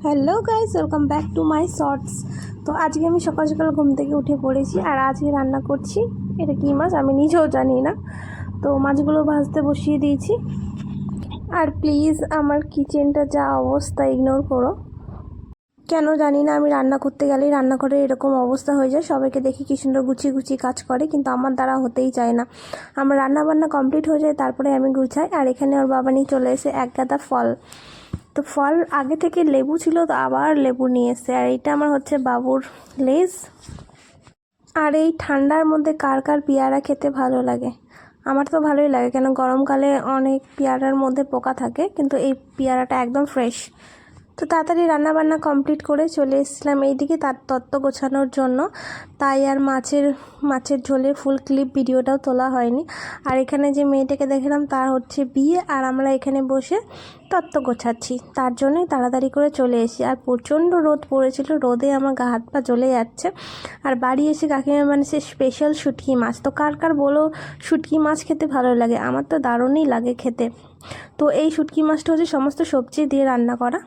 Hello guys, welcome back to my shorts. তো আজকে আমি সকাল সকাল ঘুম থেকে উঠে পড়েছি আর আজকে রান্না করছি। এটা কী মাছ আমি নিজেও জানি না। তো মাছগুলো ভাজতে বসিয়ে দিয়েছি। আর প্লিজ আমার কিচেনটা যা অবস্থা ইগনোর করো। কেন জানি না, আমি রান্না করতে গেলেই রান্নাঘরে এরকম অবস্থা হয়ে যায়। সবাইকে দেখি কি সুন্দর গুছিয়ে গুছিয়ে কাজ করে, কিন্তু আমার দ্বারা হতেই চায় না। আমার রান্না বান্না কমপ্লিট হয়ে যায়, তারপরে আমি গুছাই। আর এখানে ওর বাবা নিয়ে চলে এসে এক গাদা ফল। তো ফল আগে থেকে লেবু ছিল, তো আবার লেবু নিয়ে এসছে। আর এইটা আমার হচ্ছে বাবুর লেজ। আর এই ঠান্ডার মধ্যে কার কার পেয়ারা খেতে ভালো লাগে? আমার তো ভালোই লাগে, কেন গরমকালে অনেক পেয়ারার মধ্যে পোকা থাকে, কিন্তু এই পেয়ারাটা একদম ফ্রেশ। তো তাড়াতাড়ি রান্নাবান্না কমপ্লিট করে চলে এসেছিলাম এইদিকে তার তত্ত্ব গোছানোর জন্য। তাই আর মাছের ঝোলের ফুল ক্লিপ ভিডিওটাও তোলা হয়নি। আর এখানে যে মেয়েটাকে দেখলাম তার হচ্ছে বিয়ে, আর আমরা এখানে বসে তত্ত্ব গোছাচ্ছি। তার জন্যই তাড়াতাড়ি করে চলে এসেছি। আর প্রচণ্ড রোদ পড়েছিল, রোদে আমার গা হাত পা জ্বলে যাচ্ছে। আর বাড়ি এসে কাকিমা বানিয়েছে স্পেশাল শুটকি মাছ। তো কার কার বলো শুটকি মাছ খেতে ভালো লাগে? আমার তো দারুণই লাগে খেতে। তো এই শুটকি মাছটা হচ্ছে সমস্ত সবজি দিয়ে রান্না করা।